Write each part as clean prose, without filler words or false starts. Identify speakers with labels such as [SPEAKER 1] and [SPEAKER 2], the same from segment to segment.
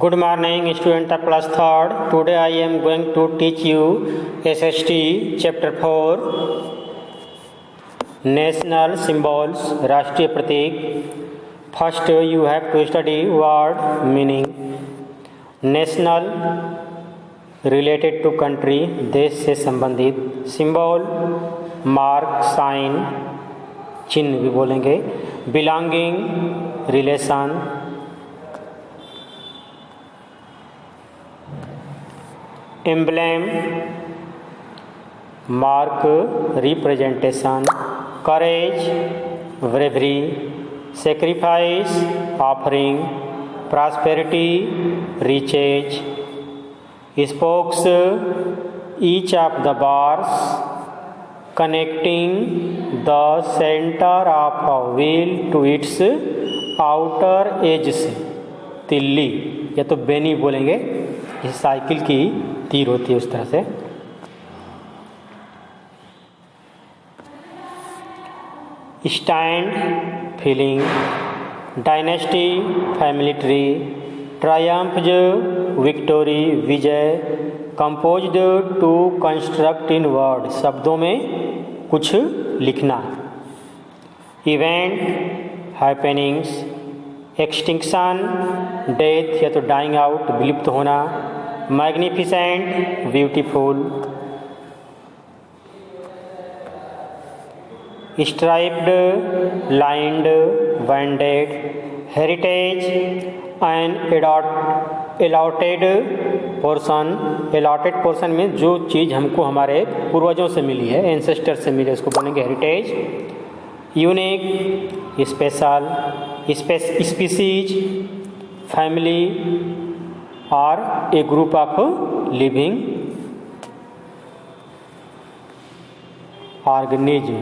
[SPEAKER 1] Good morning, student of class 3rd. Today I am going to teach you SST chapter 4 National Symbols, राष्ट्रीय प्रतीक. First you have to study word meaning. National related to country, देश से संबंधित. Symbol mark, sign, चिन्ह भी बोलेंगे. Belonging relation. Emblem mark representation. Courage bravery. Sacrifice offering. Prosperity riches. Spokes each of the bars connecting the centre of a wheel to its outer edge. तिल्ली या तो बेनी बोलेंगे, इस साइकिल की तीर होती है उस तरह से. Stand feeling. Dynasty family tree. Triumph victory विजय. Composed to construct in word, शब्दों में कुछ लिखना. Event happenings. एक्सटिंक्शन डेथ या तो डाइंग आउट, विलुप्त होना. Magnificent beautiful. Striped lined banded. Heritage and allotted portion. Allotted portion में जो चीज़ हमको हमारे पूर्वजों से मिली है, एंसेस्टर से मिली है, उसको बोलेंगे heritage. Unique special. Species family और a group of living organism.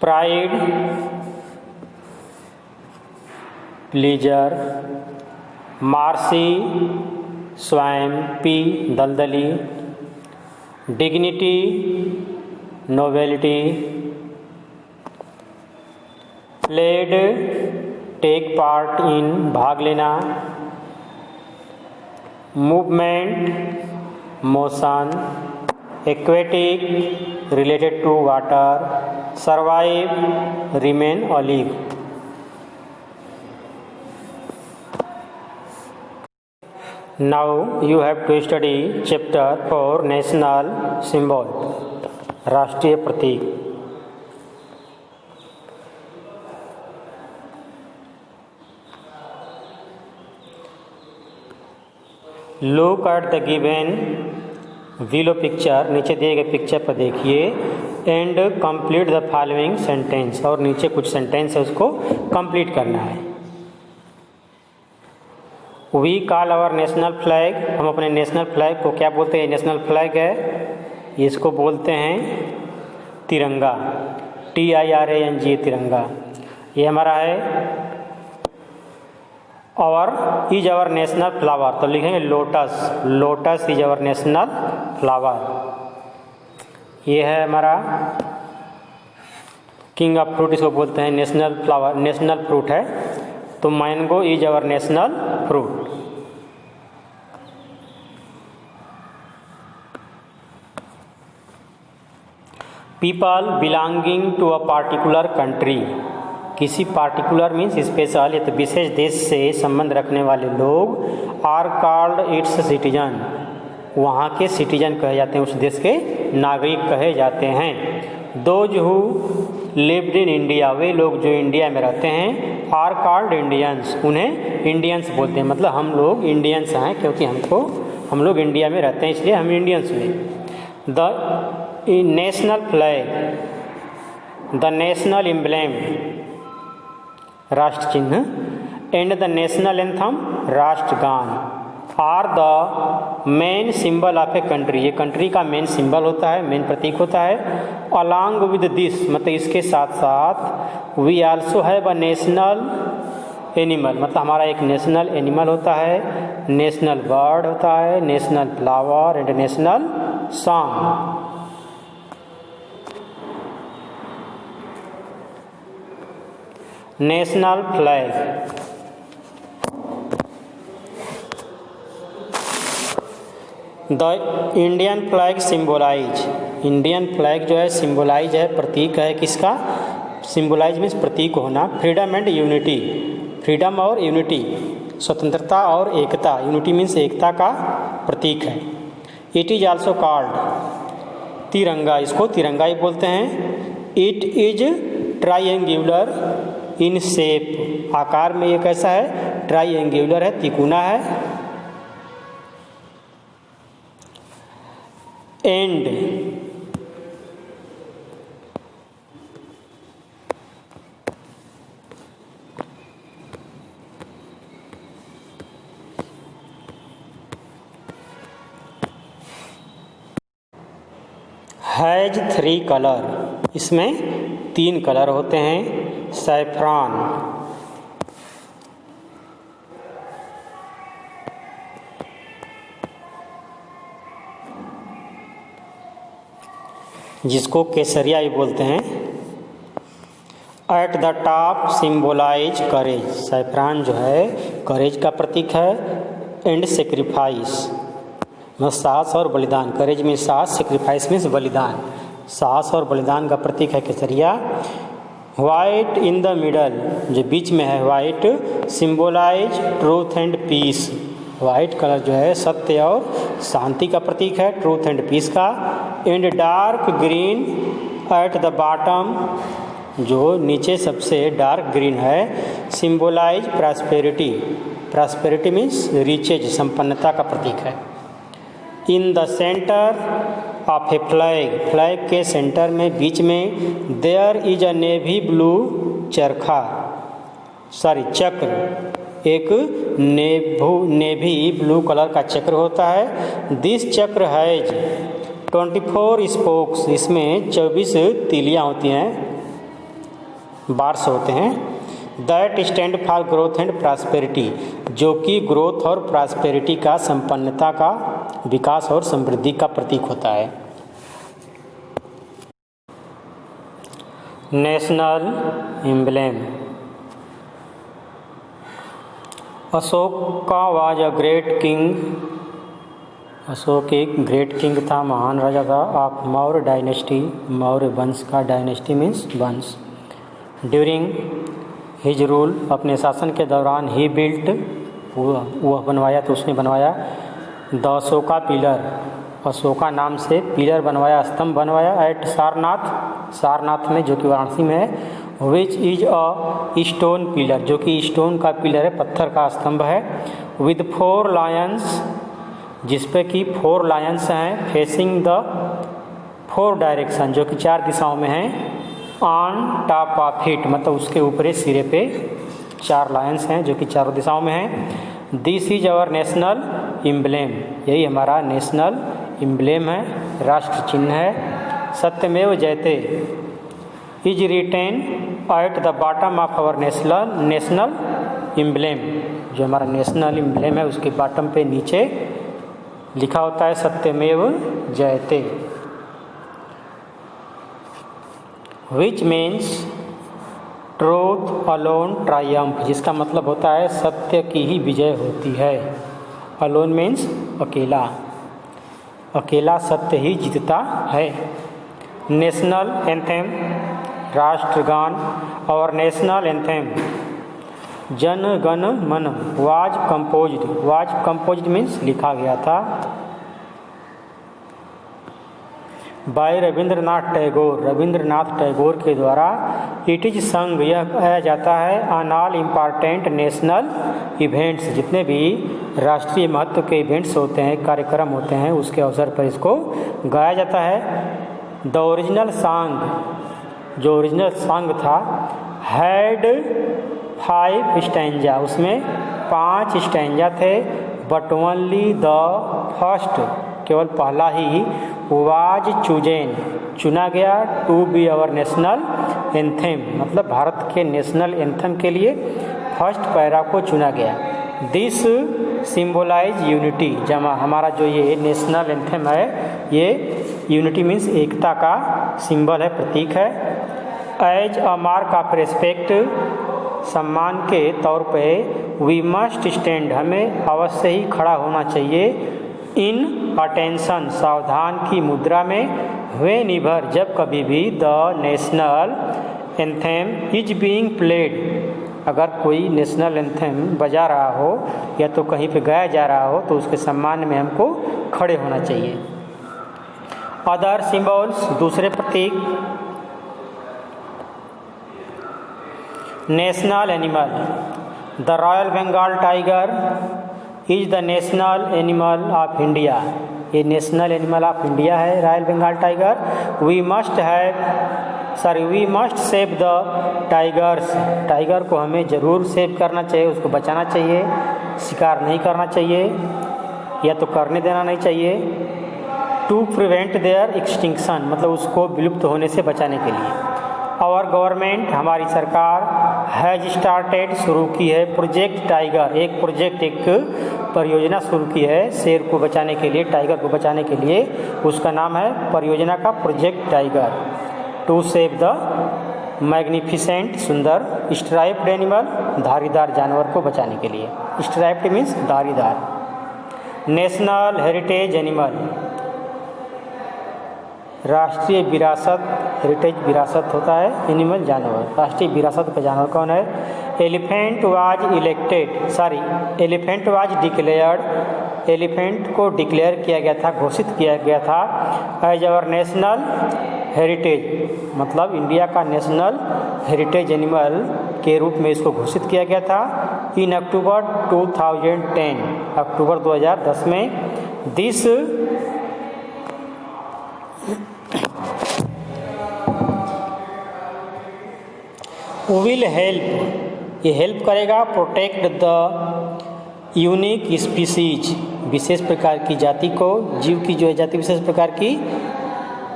[SPEAKER 1] Pride pleasure. Mercy स्वयं. पी दलदली. Dignity nobility. Played take part in, भाग लेना. Movement motion. Aquatic related to water. Survive remain alive. Now you have to study chapter 4 National Symbol, राष्ट्रीय प्रतीक. Look at the given below picture, नीचे दिए गए picture पर देखिए. And complete the following sentence, और नीचे कुछ सेंटेंस है उसको कंप्लीट करना है. We call our national flag, हम अपने नेशनल फ्लैग को क्या बोलते हैं? नेशनल फ्लैग है, इसको बोलते हैं तिरंगा. TIRANG तिरंगा. ये हमारा है. और इज आवर नेशनल फ्लावर, तो लिखेंगे lotus. Lotus is our national flower. ये है हमारा किंग ऑफ फ्रूट, इसको बोलते हैं नेशनल फ्लावर, नेशनल फ्रूट है. तो mango is our national fruit. People belonging to a particular country, किसी पार्टिकुलर मीन्स स्पेशल या तो विशेष देश से संबंध रखने वाले लोग आर कॉल्ड इट्स सिटीजन, वहाँ के सिटीजन कहे जाते हैं, उस देश के नागरिक कहे जाते हैं. Those who lived in India, वे लोग जो इंडिया में रहते हैं, आर कॉल्ड इंडियंस, उन्हें इंडियंस बोलते हैं. मतलब हम लोग इंडियंस हैं क्योंकि हम लोग इंडिया में रहते हैं, इसलिए हम इंडियंस हुए. The national flag, the national emblem, राष्ट्र चिन्ह, एंड द नेशनल एंथम, राष्ट्रगान, are the main symbol of a country, ये कंट्री का मेन सिंबल होता है, मेन प्रतीक होता है. अलॉन्ग विद दिस, मतलब इसके साथ साथ, we also have a national animal, मतलब हमारा एक नेशनल एनिमल होता है, नेशनल बर्ड होता है, national flower and national song. National flag. The Indian flag symbolise, Indian flag जो है सिम्बोलाइज है, प्रतीक है किसका? सिम्बोलाइज मीन्स प्रतीक होना, फ्रीडम एंड यूनिटी, फ्रीडम और यूनिटी, स्वतंत्रता और एकता, यूनिटी मीन्स एकता का प्रतीक है। इट इज ऑल्सो कॉल्ड तिरंगा, इसको तिरंगा ही बोलते हैं। It is triangular in shape, आकार में ये कैसा है? ट्राइएंगुलर है, तिकोना है। एंड हैज 3 कलर, इसमें 3 कलर होते हैं। सैफरान, जिसको केसरिया भी बोलते हैं। At the top symbolise courage, saffron जो है करेज का प्रतीक है। एंड सेक्रीफाइस मतलब साहस और बलिदान, करेज में साहस, सेक्रीफाइस मीन्स बलिदान, साहस और बलिदान का प्रतीक है केसरिया। वाइट इन द मिडल, जो बीच में है white, symbolize truth and peace, white colour जो है सत्य और शांति का प्रतीक है, ट्रूथ एंड पीस का। And dark green at the bottom, जो नीचे सबसे डार्क ग्रीन है, symbolize prosperity, prosperity means riches, संपन्नता का प्रतीक है। In the centre of a flag, flag के सेंटर में बीच में, there is a navy blue चरखा, सॉरी चक्र, एक नेवी ब्लू कलर का चक्र होता है। दिस चक्र हैज 24 स्पोक्स, इसमें 24 तीलियाँ होती हैं, बार्स होते हैं। That stand for growth and prosperity, जो कि ग्रोथ और प्रॉस्पेरिटी का, संपन्नता का, विकास और समृद्धि का प्रतीक होता है। National emblem. Ashoka was a great king, Ashok एक ग्रेट किंग था, महान राजा था, ऑफ मौर्य डायनेस्टी, मौर्य वंश का, डायनेस्टी मीन्स वंश। ड्यूरिंग हिज रूल, अपने शासन के दौरान, ही बिल्ट, वह बनवाया तो उसने बनवाया, द अशोका पिलर, अशोका नाम से पिलर बनवाया, स्तंभ बनवाया, एट सारनाथ, सारनाथ में जो कि वाराणसी में है। Which is a stone pillar, जो कि स्टोन का पिलर है, पत्थर का स्तंभ है। विद 4 लायंस, जिसपे कि 4 लायंस हैं, फेसिंग द 4 डायरेक्शन, जो कि 4 दिशाओं में हैं। ऑन टॉप ऑफ इट, मतलब उसके ऊपरी सिरे पे 4 लायंस हैं, जो कि चारों दिशाओं में हैं। This is our national emblem, यही हमारा नेशनल एम्ब्लेम है, राष्ट्र चिन्ह है। सत्यमेव जयते is written at the bottom of our national emblem, जो हमारा नेशनल एम्ब्लेम है उसके बॉटम पे नीचे लिखा होता है सत्यमेव जयते, which means truth alone Triumph, जिसका मतलब होता है सत्य की ही विजय होती है। अलोन मीन्स अकेला, अकेला सत्य ही जीतता है। नेशनल एंथेम, राष्ट्रगान, और नेशनल एंथेम जन गण मन was composed, was composed means लिखा गया था, बाय रविंद्रनाथ टैगोर, रविंद्रनाथ टैगोर के द्वारा। इट इज संग, यह कहा जाता है, on all important national events, जितने भी राष्ट्रीय महत्व के इवेंट्स होते हैं, कार्यक्रम होते हैं, उसके अवसर पर इसको गाया जाता है। द ओरिजिनल सॉन्ग, जो ओरिजिनल सॉन्ग था, हैड 5 स्टैंजा, उसमें 5 स्टैंजा थे। बट ओनली द फर्स्ट, केवल पहला ही, वाज चूजेन, चुना गया, to be our national anthem, मतलब भारत के नेशनल एंथम के लिए फर्स्ट पैरा को चुना गया। दिस सिम्बोलाइज यूनिटी, जमा हमारा जो ये नेशनल एंथम है, ये यूनिटी मीन्स एकता का सिंबल है, प्रतीक है। As a mark of respect सम्मान के तौर पे वी मस्ट स्टैंड, हमें अवश्य ही खड़ा होना चाहिए, इन अटेंशन, सावधान की मुद्रा में, व्हेन एवर, जब कभी भी, the national anthem is being played, अगर कोई नेशनल एंथेम बजा रहा हो या तो कहीं पे गाया जा रहा हो तो उसके सम्मान में हमको खड़े होना चाहिए। अदर सिंबल्स, दूसरे प्रतीक, national animal, the royal Bengal tiger is the national animal of India, ये नेशनल एनिमल ऑफ इंडिया है royal Bengal tiger. We must save the tigers, tiger को हमें ज़रूर सेव करना चाहिए, उसको बचाना चाहिए, शिकार नहीं करना चाहिए या तो करने देना नहीं चाहिए। टू प्रिवेंट देयर एक्सटिंक्शन, मतलब उसको विलुप्त होने से बचाने के लिए। आवर गवर्नमेंट, हमारी सरकार, हैज स्टार्टेड, शुरू की है, प्रोजेक्ट टाइगर, एक प्रोजेक्ट, एक परियोजना शुरू की है शेर को बचाने के लिए, टाइगर को बचाने के लिए, उसका नाम है परियोजना का Project Tiger. To save the magnificent, सुंदर, स्ट्राइप्ड एनिमल, धारीदार जानवर को बचाने के लिए, स्ट्राइप्ड मीन्स धारीदार। नेशनल हेरिटेज एनिमल, राष्ट्रीय विरासत, हेरिटेज विरासत होता है, एनिमल जानवर, राष्ट्रीय विरासत का जानवर कौन है? एलिफेंट वाज डिक्लेयर्ड, एलिफेंट को डिक्लेयर किया गया था, घोषित किया गया था एज आवर नेशनल हेरिटेज, मतलब इंडिया का नेशनल हेरिटेज एनिमल के रूप में इसको घोषित किया गया था इन अक्टूबर 2010, अक्टूबर 2010 में। दिस विल हेल्प, ये हेल्प करेगा, प्रोटेक्ट द यूनिक स्पीसीज, विशेष प्रकार की जाति को, जीव की जो है जाति विशेष प्रकार की,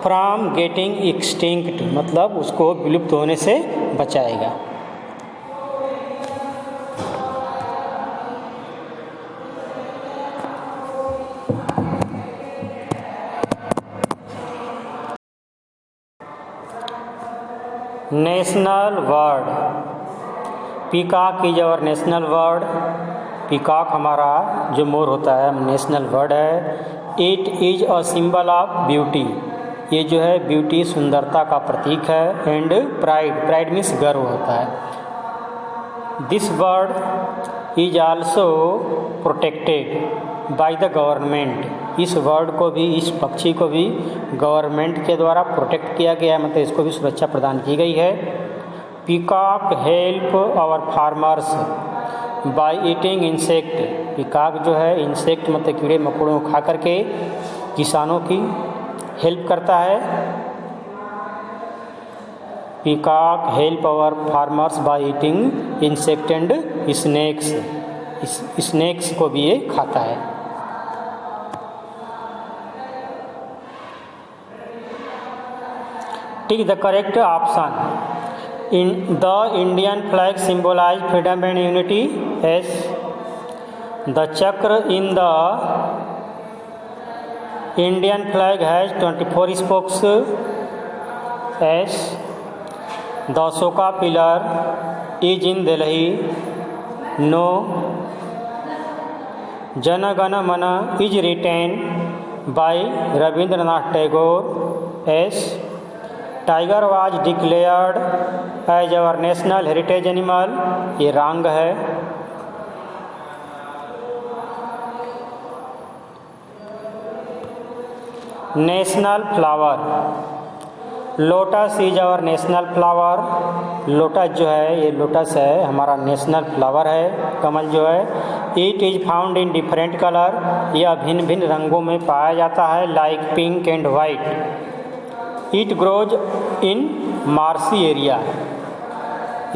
[SPEAKER 1] फ्रॉम गेटिंग एक्सटिंक्ट, मतलब उसको विलुप्त होने से बचाएगा। National bird, peacock is our national bird, peacock हमारा जो मोर होता है नेशनल बर्ड है। It is a symbol of beauty, ये जो है ब्यूटी, सुंदरता का प्रतीक है। एंड प्राइड, प्राइड मीन्स गर्व होता है। This bird is also protected by the government, इस बर्ड को भी, इस पक्षी को भी गवर्नमेंट के द्वारा प्रोटेक्ट किया गया है, मतलब इसको भी सुरक्षा प्रदान की गई है। Peacock help our farmers by eating insect, peacock जो है इंसेक्ट मतलब कीड़े मकोड़ों को खा करके किसानों की हेल्प करता है। Peacock help our farmers by eating insect and snakes, snakes को भी ये खाता है। Tick the correct option. In the Indian flag symbolize freedom and unity as the chakra in the Indian flag has 24 spokes as the Ashoka pillar is in Delhi. No. Jana Gana Mana is written by Rabindranath Tagore as tiger was declared as our national heritage animal, ये रंग है। National flower, lotus is our national flower, lotus जो है ये lotus है हमारा national flower है, कमल जो है। It is found in different colour, यह भिन्न भिन्न रंगों में पाया जाता है, like pink and white. It grows in marshy area,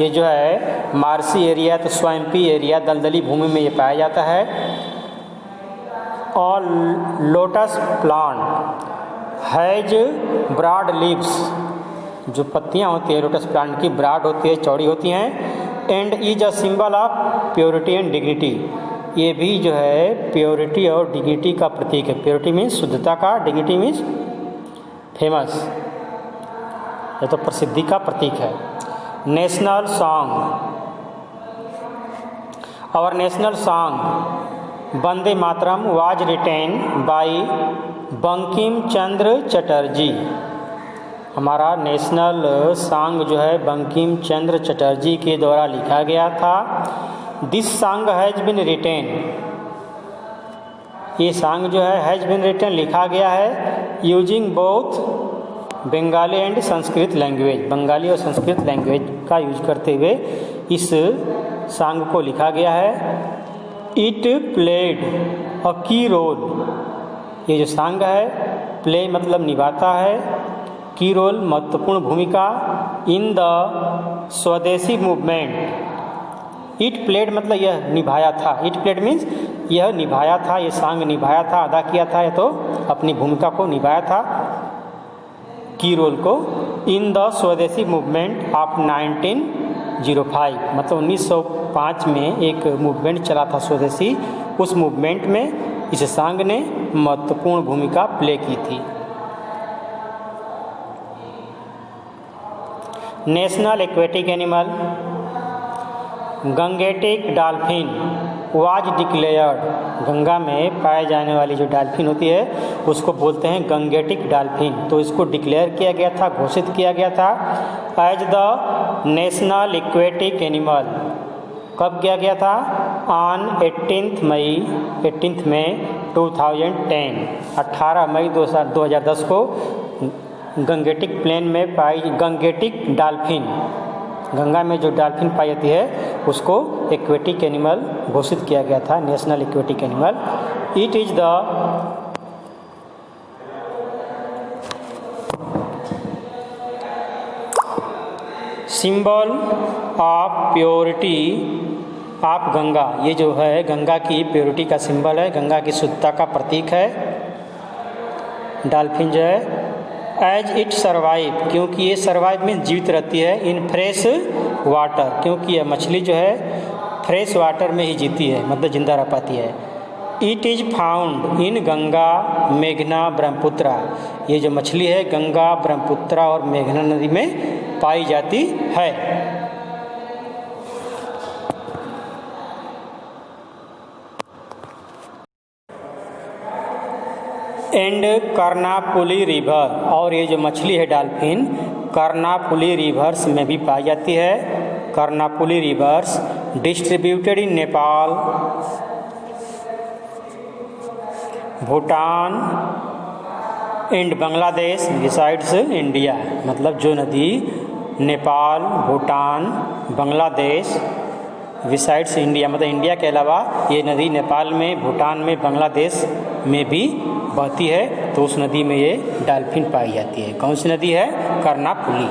[SPEAKER 1] ये जो है मार्सी एरिया तो स्वैम्पी एरिया, दलदली भूमि में ये पाया जाता है। और lotus plant has broad leaves, जो पत्तियां होती है लोटस प्लांट की ब्रॉड होती है, चौड़ी होती हैं। And is a symbol of purity and dignity, ये भी जो है प्योरिटी और डिग्निटी का प्रतीक है। प्योरिटी मीन्स शुद्धता का, डिग्निटी मीन्स फेमस, ये तो प्रसिद्धि का प्रतीक है। National song, our national song Vande Mataram was written by Bankim Chandra Chatterjee. हमारा नेशनल सॉन्ग जो है बंकिम चंद्र चटर्जी के द्वारा लिखा गया था। This song has been written, ये सॉन्ग जो है हैज़ बिन रिटेन लिखा गया है using both Bengali and Sanskrit language, Bengali और संस्कृत लैंग्वेज का यूज करते हुए इस सॉन्ग को लिखा गया है। इट प्लेड अ की रोल, ये जो सॉन्ग है प्ले मतलब निभाता है, की रोल महत्वपूर्ण भूमिका इन द स्वदेशी मूवमेंट। इट प्लेड मतलब यह निभाया था, इट प्लेड मीन्स यह निभाया था, ये सॉन्ग निभाया था, अदा किया था, या तो अपनी भूमिका को निभाया था, की रोल को इन द स्वदेशी मूवमेंट ऑफ 1905, मतलब 1905 में एक मूवमेंट चला था स्वदेशी, उस मूवमेंट में इस सॉन्ग ने महत्वपूर्ण भूमिका प्ले की थी। National aquatic animal Gangetic dolphin was declared, Ganga में पाए जाने वाली जो डॉल्फिन होती है उसको बोलते हैं गंगेटिक डॉल्फिन। तो इसको डिक्लेयर किया गया था, घोषित किया गया था as the national aquatic animal. कब किया गया था? ऑन 18 मई 2010, 18 मई 2010 को गंगेटिक प्लेन में पाई गंगेटिक डॉल्फिन, गंगा में जो डॉल्फिन पाई जाती है उसको एक्वेटिक एनिमल घोषित किया गया था, national aquatic animal. It is the symbol of purity of Ganga, ये जो है गंगा की प्योरिटी का सिंबल है, गंगा की शुद्धता का प्रतीक है डॉल्फिन जो है। एज इट सर्वाइव, क्योंकि ये सर्वाइव में जीवित रहती है, इन फ्रेश वाटर, क्योंकि यह मछली जो है फ्रेश वाटर में ही जीती है, मतलब जिंदा रह पाती है। इट इज फाउंड इन गंगा मेघना ब्रह्मपुत्रा, ये जो मछली है गंगा ब्रह्मपुत्रा और मेघना नदी में पाई जाती है। एंड कर्नापुली रिवर, और ये जो मछली है डॉल्फिन कर्नापुली रिवर्स में भी पाई जाती है। Karnaphuli rivers distributed in Nepal, Bhutan and Bangladesh besides India, मतलब जो नदी नेपाल, भूटान, बांग्लादेश बिसाइड्स इंडिया, मतलब इंडिया के अलावा ये नदी नेपाल में, भूटान में, बांग्लादेश में भी बहती है, तो उस नदी में ये डॉल्फिन पाई जाती है। कौन सी नदी है? कर्नापुली।